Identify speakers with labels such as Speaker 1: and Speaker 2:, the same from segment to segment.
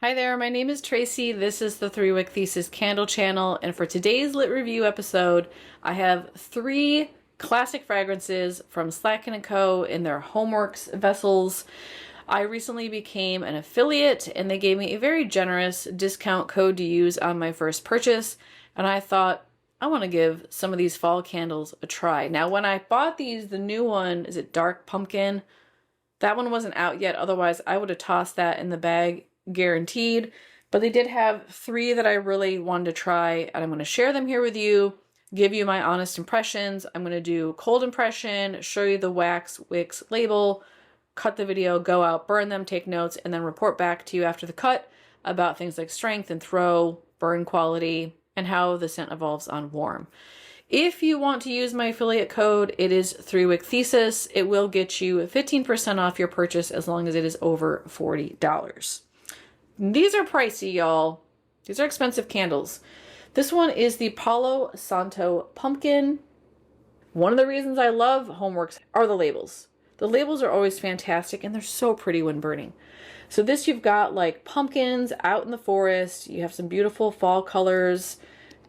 Speaker 1: Hi there, my name is Tracy. This is the 3WICK Thesis candle channel, and for today's lit review episode, I have 3 classic fragrances from Slatkin Co in their HomeWorx vessels. I recently became an affiliate and they gave me a very generous discount code to use on my first purchase, and I thought I want to give some of these fall candles a try. Now when I bought these, the new one, is it Dark Pumpkin? That one wasn't out yet, otherwise I would have tossed that in the bag guaranteed, but they did have 3 that I really wanted to try, and I'm going to share them here with you, give you my honest impressions. I'm going to do cold impression, show you the wax wicks label, cut the video, go out, burn them, take notes, and then report back to you after the cut about things like strength and throw, burn quality, and how the scent evolves on warm. If you want to use my affiliate code, it is 3WICKTHESIS. It will get you 15% off your purchase as long as it is over $40. These are pricey, y'all. These are expensive candles. This one is the Palo Santo Pumpkin. One of the reasons I love HomeWorx are the labels. The labels are always fantastic and they're so pretty when burning. So this, you've got like pumpkins out in the forest. You have some beautiful fall colors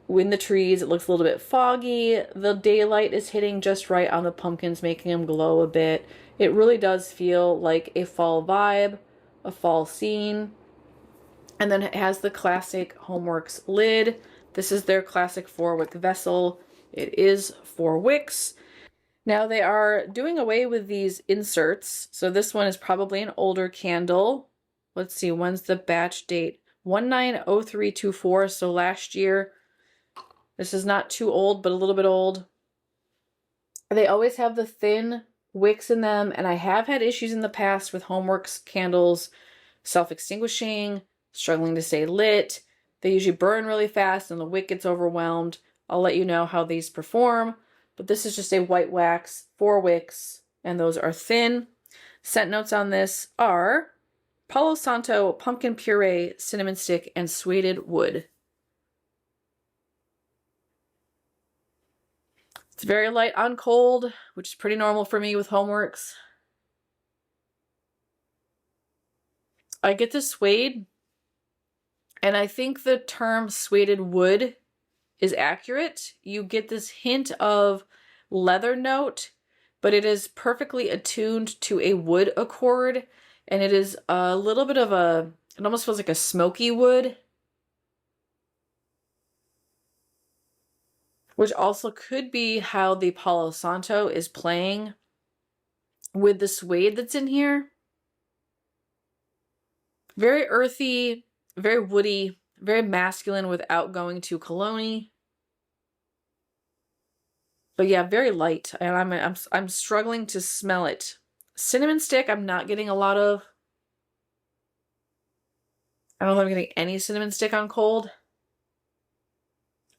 Speaker 1: in the trees. It looks a little bit foggy. The daylight is hitting just right on the pumpkins, making them glow a bit. It really does feel like a fall vibe, a fall scene. And then it has the classic HomeWorx lid. This is their classic 4-wick vessel. It is 4 wicks. Now they are doing away with these inserts. So this one is probably an older candle. Let's see, when's the batch date? 190324, so last year. This is not too old, but a little bit old. They always have the thin wicks in them, and I have had issues in the past with HomeWorx candles self-extinguishing, struggling to stay lit. They usually burn really fast and the wick gets overwhelmed. I'll let you know how these perform, but this is just a white wax, 4 wicks, and those are thin. Scent notes on this are Palo Santo Pumpkin Puree, Cinnamon Stick, and Suede Wood. It's very light on cold, which is pretty normal for me with HomeWorx. I get the suede, and I think the term suede wood is accurate. You get this hint of leather note, but it is perfectly attuned to a wood accord, and it is a little bit of a, it almost feels like a smoky wood, which also could be how the Palo Santo is playing with the suede that's in here. Very earthy, very woody, very masculine without going too cologne-y. But yeah, very light, and I'm struggling to smell it. Cinnamon stick, I'm not getting a lot of. I don't know if I'm getting any cinnamon stick on cold,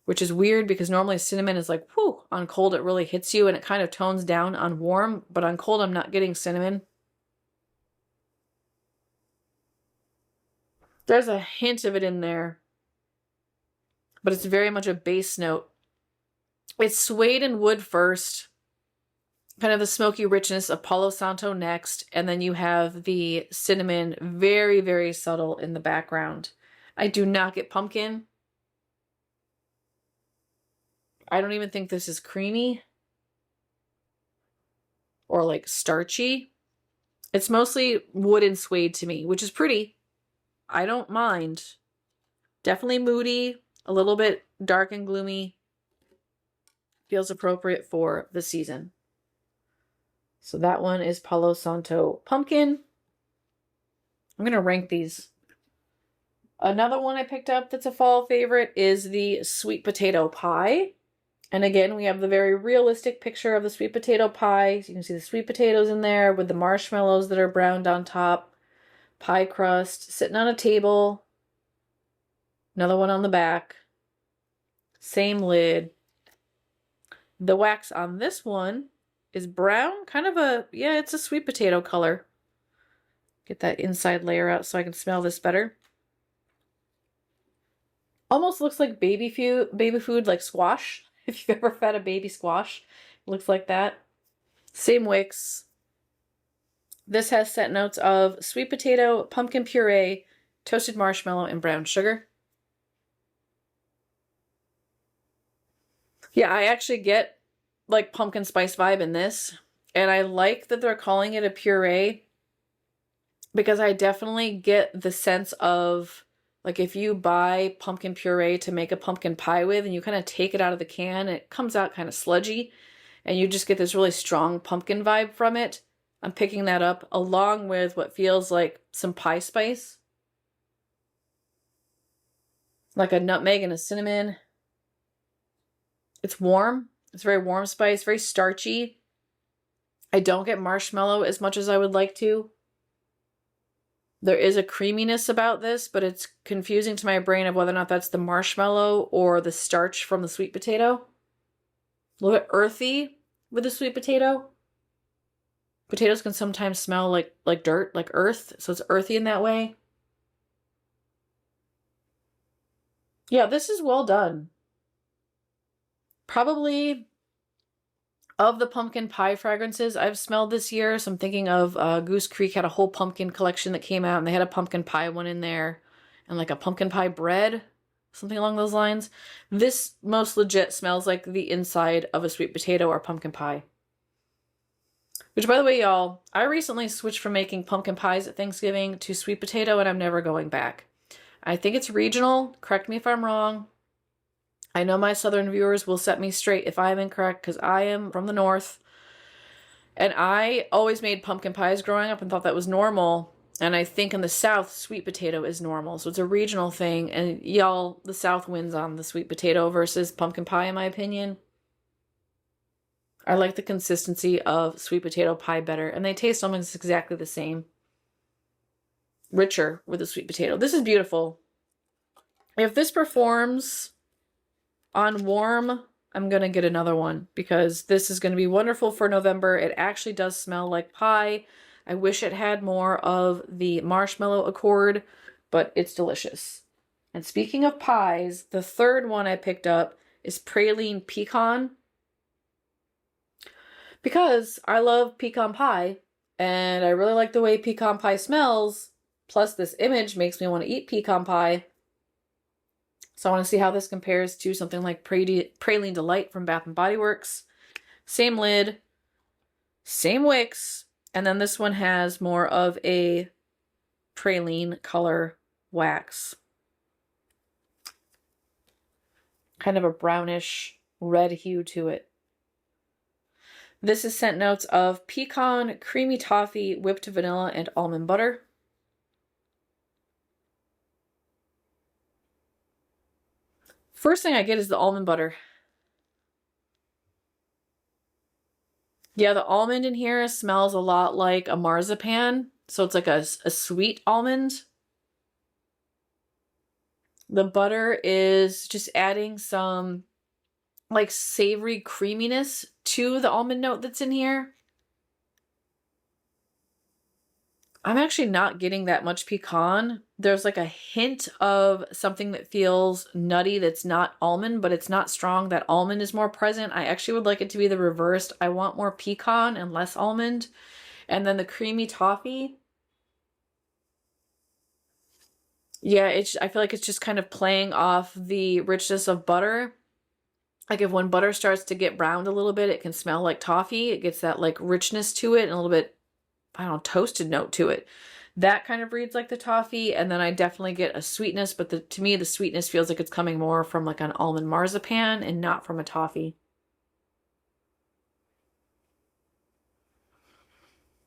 Speaker 1: which is weird because normally cinnamon is like, whew, on cold it really hits you and it kind of tones down on warm, but on cold I'm not getting cinnamon. There's a hint of it in there, but it's very much a base note. It's suede and wood first, kind of the smoky richness of Palo Santo next, and then you have the cinnamon very, very subtle in the background. I do not get pumpkin. I don't even think this is creamy or like starchy. It's mostly wood and suede to me, which is pretty. I don't mind. Definitely moody, a little bit dark and gloomy. Feels appropriate for the season. So that one is Palo Santo Pumpkin. I'm going to rank these. Another one I picked up that's a fall favorite is the sweet potato pie. And again, we have the very realistic picture of the sweet potato pie. So you can see the sweet potatoes in there with the marshmallows that are browned on top. Pie crust sitting on a table. Another one on the back. Same lid. The wax on this one is brown. Kind of a, yeah, it's a sweet potato color. Get that inside layer out so I can smell this better. Almost looks like baby food like squash. If you've ever fed a baby squash, it looks like that. Same wicks. This has scent notes of sweet potato, pumpkin puree, toasted marshmallow, and brown sugar. Yeah, I actually get like pumpkin spice vibe in this. And I like that they're calling it a puree because I definitely get the sense of, like, if you buy pumpkin puree to make a pumpkin pie with and you kind of take it out of the can, it comes out kind of sludgy and you just get this really strong pumpkin vibe from it. I'm picking that up along with what feels like some pie spice, like a nutmeg and a cinnamon. It's warm. It's very warm spice, very starchy. I don't get marshmallow as much as I would like to. There is a creaminess about this, but it's confusing to my brain of whether or not that's the marshmallow or the starch from the sweet potato. A little bit earthy with the sweet potato. Potatoes can sometimes smell like dirt, like earth, so it's earthy in that way. Yeah, this is well done. Probably of the pumpkin pie fragrances I've smelled this year, so I'm thinking of Goose Creek had a whole pumpkin collection that came out, and they had a pumpkin pie one in there, and like a pumpkin pie bread, something along those lines. This most legit smells like the inside of a sweet potato or pumpkin pie. Which, by the way, y'all, I recently switched from making pumpkin pies at Thanksgiving to sweet potato, and I'm never going back. I think it's regional. Correct me if I'm wrong. I know my southern viewers will set me straight if I'm incorrect, because I am from the north. And I always made pumpkin pies growing up and thought that was normal. And I think in the south, sweet potato is normal. So it's a regional thing. And y'all, the south wins on the sweet potato versus pumpkin pie, in my opinion. I like the consistency of sweet potato pie better. And they taste almost exactly the same. Richer with the sweet potato. This is beautiful. If this performs on warm, I'm going to get another one because this is going to be wonderful for November. It actually does smell like pie. I wish it had more of the marshmallow accord, but it's delicious. And speaking of pies, the third one I picked up is Praline Pecan. Because I love pecan pie, and I really like the way pecan pie smells, plus this image makes me want to eat pecan pie. So I want to see how this compares to something like Praline Delight from Bath & Body Works. Same lid, same wicks, and then this one has more of a praline color wax. Kind of a brownish red hue to it. This is scent notes of pecan, creamy toffee, whipped vanilla, and almond butter. First thing I get is the almond butter. Yeah, the almond in here smells a lot like a marzipan. So it's like a sweet almond. The butter is just adding some like savory creaminess to the almond note that's in here. I'm actually not getting that much pecan. There's like a hint of something that feels nutty that's not almond, but it's not strong. That almond is more present. I actually would like it to be the reversed. I want more pecan and less almond. And then the creamy toffee. Yeah, I feel like it's just kind of playing off the richness of butter. Like if when butter starts to get browned a little bit, it can smell like toffee. It gets that like richness to it and a little bit, I don't know, toasted note to it. That kind of reads like the toffee. And then I definitely get a sweetness, but to me, the sweetness feels like it's coming more from like an almond marzipan and not from a toffee.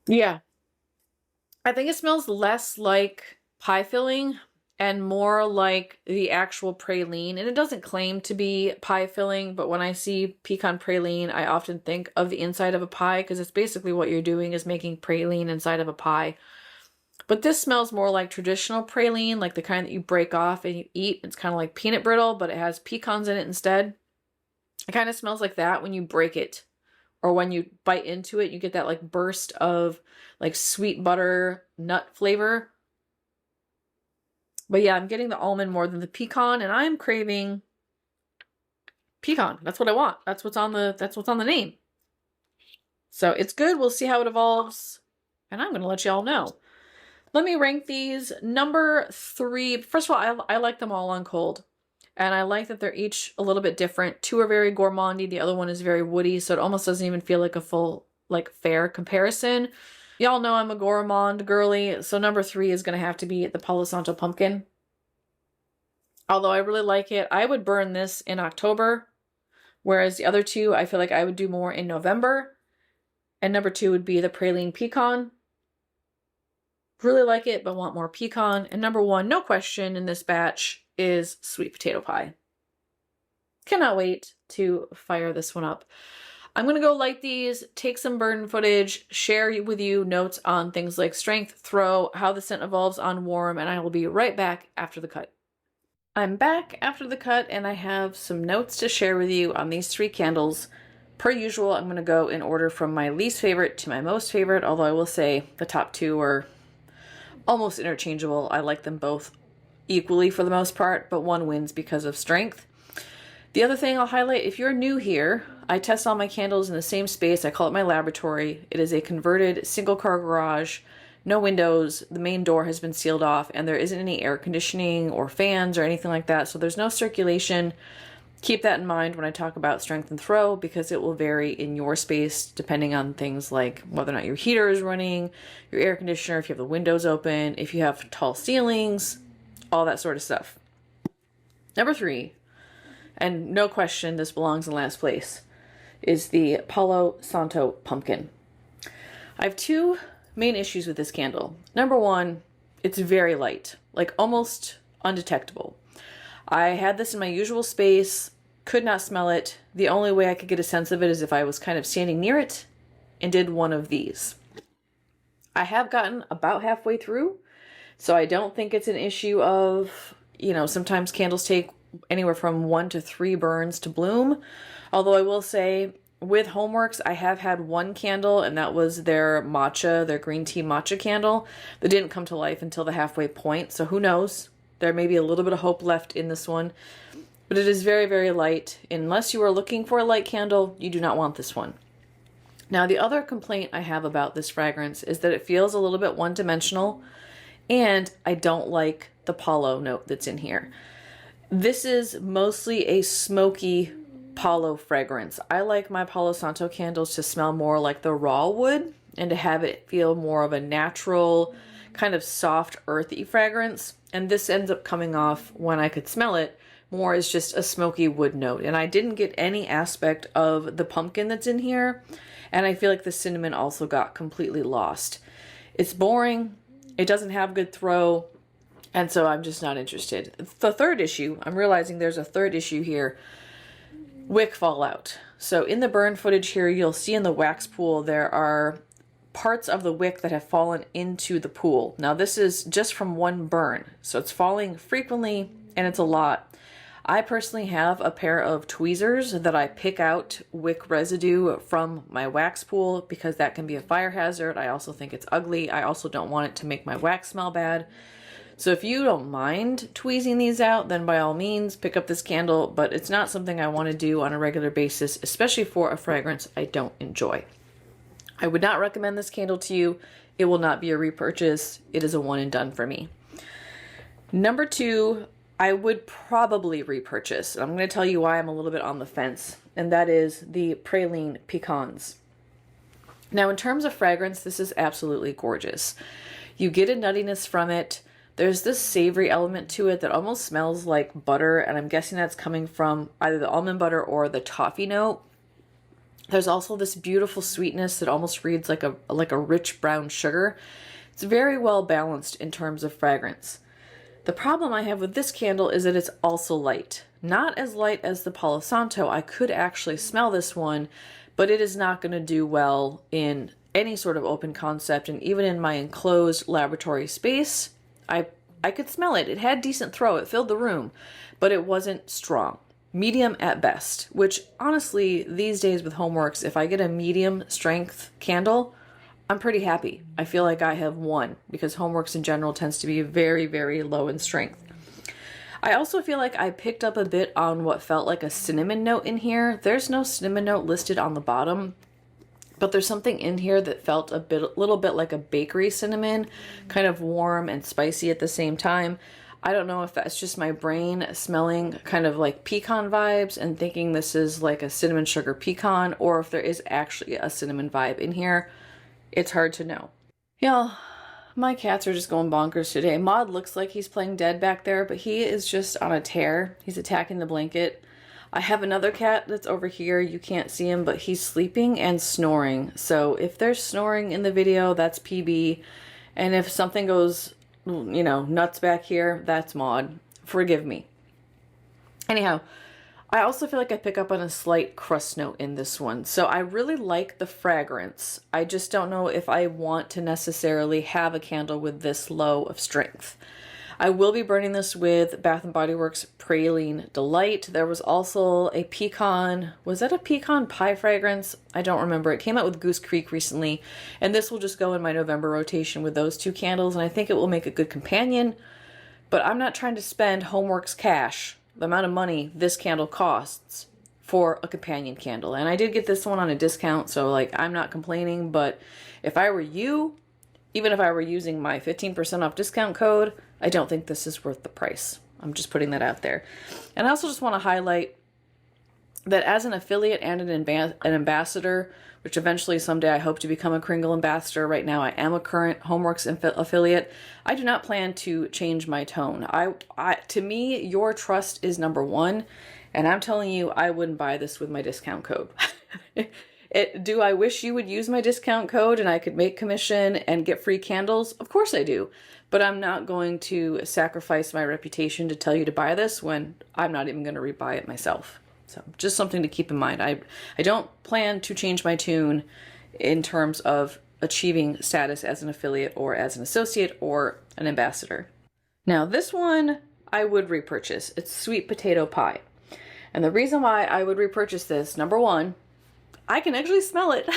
Speaker 1: Yeah. I think it smells less like pie filling and more like the actual praline. And it doesn't claim to be pie filling, but when I see pecan praline, I often think of the inside of a pie because it's basically what you're doing is making praline inside of a pie. But this smells more like traditional praline, like the kind that you break off and you eat. It's kind of like peanut brittle, but it has pecans in it instead. It kind of smells like that when you break it. Or when you bite into it, you get that like burst of like sweet butter nut flavor. But yeah, I'm getting the almond more than the pecan, and I'm craving pecan. That's what I want. That's what's on the name. So it's good. We'll see how it evolves, and I'm going to let y'all know. Let me rank these. Number 3, first of all, I like them all on cold. And I like that they're each a little bit different. 2 are very gourmandy, the other one is very woody, so it almost doesn't even feel like a full, like, fair comparison. Y'all know I'm a gourmand girly, so number 3 is going to have to be the Palo Santo Pumpkin. Although I really like it, I would burn this in October, whereas the other 2 I feel like I would do more in November. And number 2 would be the Praline Pecan. Really like it, but want more pecan. And number 1, no question in this batch, is sweet potato pie. Cannot wait to fire this one up. I'm going to go light these, take some burn footage, share with you notes on things like strength, throw, how the scent evolves on warm, and I will be right back after the cut. I'm back after the cut, and I have some notes to share with you on these 3 candles. Per usual, I'm going to go in order from my least favorite to my most favorite, although I will say the top 2 are almost interchangeable. I like them both equally for the most part, but one wins because of strength. The other thing I'll highlight, if you're new here, I test all my candles in the same space. I call it my laboratory. It is a converted single-car garage, no windows, the main door has been sealed off, and there isn't any air conditioning or fans or anything like that, so there's no circulation. Keep that in mind when I talk about strength and throw, because it will vary in your space depending on things like whether or not your heater is running, your air conditioner, if you have the windows open, if you have tall ceilings, all that sort of stuff. Number 3, and no question this belongs in last place, is the Palo Santo Pumpkin. I have 2 main issues with this candle. Number 1, it's very light, like almost undetectable. I had this in my usual space, could not smell it. The only way I could get a sense of it is if I was kind of standing near it and did one of these. I have gotten about halfway through, so I don't think it's an issue of, you know, sometimes candles take anywhere from 1 to 3 burns to bloom. Although I will say, with HomeWorx, I have had 1 candle, and that was their matcha, their green tea matcha candle, that didn't come to life until the halfway point, so who knows? There may be a little bit of hope left in this one, but it is very, very light. Unless you are looking for a light candle, you do not want this one. Now, the other complaint I have about this fragrance is that it feels a little bit one-dimensional, and I don't like the Palo note that's in here. This is mostly a smoky Palo fragrance. I like my Palo Santo candles to smell more like the raw wood and to have it feel more of a natural, kind of soft, earthy fragrance. And this ends up coming off, when I could smell it, more as just a smoky wood note. And I didn't get any aspect of the pumpkin that's in here. And I feel like the cinnamon also got completely lost. It's boring. It doesn't have good throw. And so I'm just not interested. The third issue, I'm realizing there's a third issue here. Wick fallout. So in the burn footage here, you'll see in the wax pool, there are parts of the wick that have fallen into the pool. Now this is just from 1 burn, so it's falling frequently and it's a lot. I personally have a pair of tweezers that I pick out wick residue from my wax pool because that can be a fire hazard. I also think it's ugly. I also don't want it to make my wax smell bad. So if you don't mind tweezing these out, then by all means pick up this candle, but it's not something I want to do on a regular basis, especially for a fragrance I don't enjoy. I would not recommend this candle to you. It will not be a repurchase. It is a one and done for me. Number 2, I would probably repurchase. I'm going to tell you why I'm a little bit on the fence, and that is the Praline Pecans. Now, in terms of fragrance, this is absolutely gorgeous. You get a nuttiness from it. There's this savory element to it that almost smells like butter, and I'm guessing that's coming from either the almond butter or the toffee note. There's also this beautiful sweetness that almost reads like a rich brown sugar. It's very well balanced in terms of fragrance. The problem I have with this candle is that it's also light. Not as light as the Palo Santo. I could actually smell this one, but it is not going to do well in any sort of open concept, and even in my enclosed laboratory space, I could smell it. It had decent throw. It filled the room, but it wasn't strong. Medium at best, which honestly, these days with HomeWorx, if I get a medium strength candle, I'm pretty happy. I feel like I have won because HomeWorx in general tends to be very, very low in strength. I also feel like I picked up a bit on what felt like a cinnamon note in here. There's no cinnamon note listed on the bottom, But there's something in here that felt a little bit like a bakery cinnamon, kind of warm and spicy at the same time. I don't know if that's just my brain smelling kind of like pecan vibes and thinking this is like a cinnamon sugar pecan, or if there is actually a cinnamon vibe in here. It's hard to know. Y'all, my cats are just going bonkers today. Maud looks like he's playing dead back there, but he is just on a tear. He's attacking the blanket. I have another cat that's over here. You can't see him, but he's sleeping and snoring. So if there's snoring in the video, that's PB. And if something goes, you know, nuts back here, that's Maud. Forgive me. Anyhow, I also feel like I pick up on a slight crust note in this one. So I really like the fragrance. I just don't know if I want to necessarily have a candle with this low of strength. I will be burning this with Bath & Body Works Praline Delight. There was also a pecan, was that a pecan pie fragrance? I don't remember. It came out with Goose Creek recently, and this will just go in my November rotation with those two candles, and I think it will make a good companion, but I'm not trying to spend HomeWorx cash, the amount of money this candle costs, for a companion candle. And I did get this one on a discount, so like I'm not complaining, but if I were you, even if I were using my 15% off discount code, I don't think this is worth the price. I'm just putting that out there. And I also just want to highlight that as an affiliate and an ambassador, which eventually someday I hope to become a Kringle ambassador. Right now I am a current HomeWorx affiliate. I do not plan to change my tone. To me, your trust is number one. And I'm telling you, I wouldn't buy this with my discount code. Do I wish you would use my discount code and I could make commission and get free candles? Of course I do. But I'm not going to sacrifice my reputation to tell you to buy this when I'm not even going to rebuy it myself. So just something to keep in mind. I don't plan to change my tune in terms of achieving status as an affiliate or as an associate or an ambassador. Now this one I would repurchase. It's sweet potato pie. And the reason why I would repurchase this, number one, I can actually smell it.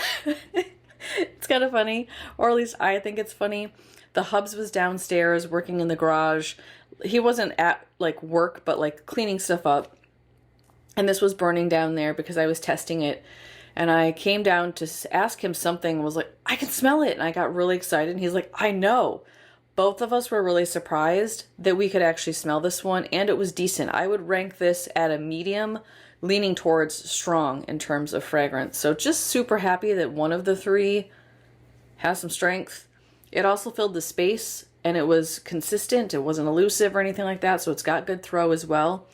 Speaker 1: It's kind of funny, or at least I think it's funny. The hubs was downstairs working in the garage. He wasn't at like work, but like cleaning stuff up. And this was burning down there because I was testing it. And I came down to ask him something and was like, I can smell it. And I got really excited. And he's like, I know. Both of us were really surprised that we could actually smell this one. And it was decent. I would rank this at a medium, leaning towards strong in terms of fragrance. So just super happy that one of the three has some strength. It also filled the space and it was consistent. It wasn't elusive or anything like that. So it's got good throw as well.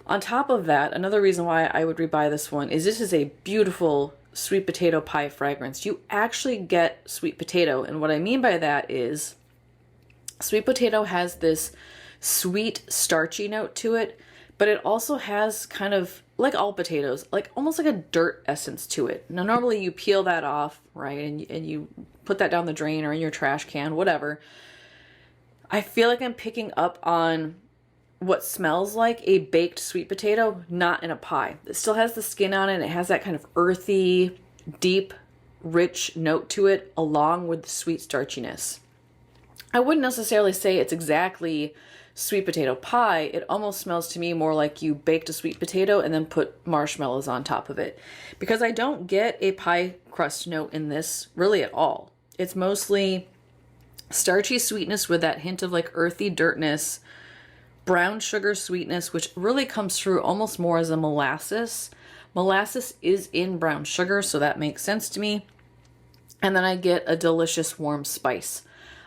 Speaker 1: On top of that, another reason why I would rebuy this one is this is a beautiful sweet potato pie fragrance. You actually get sweet potato. And what I mean by that is sweet potato has this sweet starchy note to it, but it also has kind of like all potatoes, like almost like a dirt essence to it. Now, normally you peel that off, right? And you put that down the drain or in your trash can, whatever. I feel like I'm picking up on what smells like a baked sweet potato, not in a pie. It still has the skin on it. It has that kind of earthy, deep, rich note to it, along with the sweet starchiness. I wouldn't necessarily say it's exactly sweet potato pie. It almost smells to me more like you baked a sweet potato and then put marshmallows on top of it. Because I don't get a pie crust note in this really at all. It's mostly starchy sweetness with that hint of like earthy dirtness, brown sugar sweetness, which really comes through almost more as a molasses. Molasses is in brown sugar, so that makes sense to me. And then I get a delicious warm spice.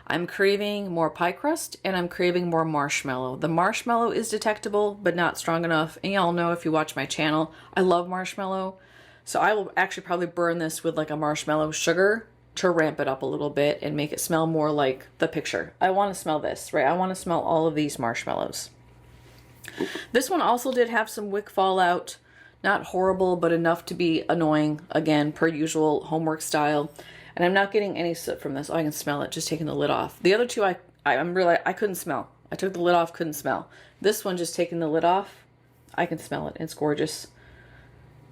Speaker 1: I'm craving more pie crust and I'm craving more marshmallow. The marshmallow is detectable, but not strong enough. And y'all know if you watch my channel, I love marshmallow. So I will actually probably burn this with like a marshmallow sugar to ramp it up a little bit and make it smell more like the picture. I want to smell this, right? I want to smell all of these marshmallows. This one also did have some wick fallout. Not horrible, but enough to be annoying. Again, per usual, HomeWorx style. And I'm not getting any soot from this. Oh, I can smell it just taking the lid off. The other two, I couldn't smell. I took the lid off, couldn't smell. This one, just taking the lid off, I can smell it. It's gorgeous.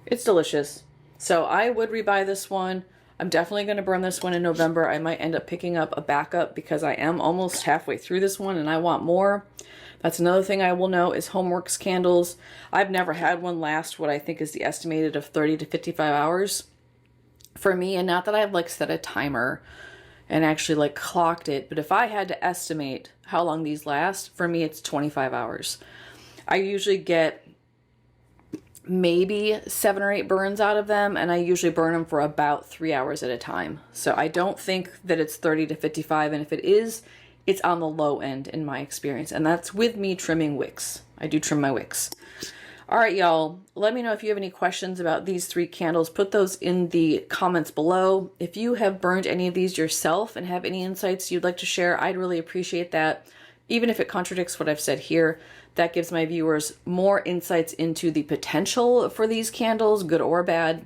Speaker 1: It's delicious. So I would rebuy this one. I'm definitely going to burn this one in November. I might end up picking up a backup because I am almost halfway through this one and I want more. That's another thing I will know is HomeWorx candles. I've never had one last what I think is the estimated of 30 to 55 hours. for me, and not that I've like set a timer and actually like clocked it, but if I had to estimate how long these last, for me it's 25 hours. I usually get maybe 7 or 8 burns out of them, and I usually burn them for about 3 hours at a time. So I don't think that it's 30 to 55, and if it is, it's on the low end in my experience, and that's with me trimming wicks. I do trim my wicks. All right, y'all, let me know if you have any questions about these 3 candles. Put those in the comments below. If you have burned any of these yourself and have any insights you'd like to share, I'd really appreciate that. Even if it contradicts what I've said here, that gives my viewers more insights into the potential for these candles, good or bad.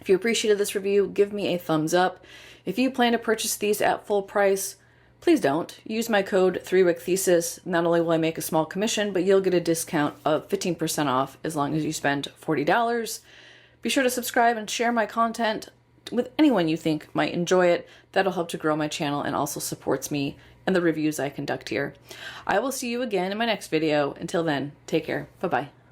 Speaker 1: If you appreciated this review, give me a thumbs up. If you plan to purchase these at full price, please don't. Use my code 3WICKTHESIS. Not only will I make a small commission, but you'll get a discount of 15% off as long as you spend $40. Be sure to subscribe and share my content with anyone you think might enjoy it. That'll help to grow my channel and also supports me and the reviews I conduct here. I will see you again in my next video. Until then, take care. Bye-bye.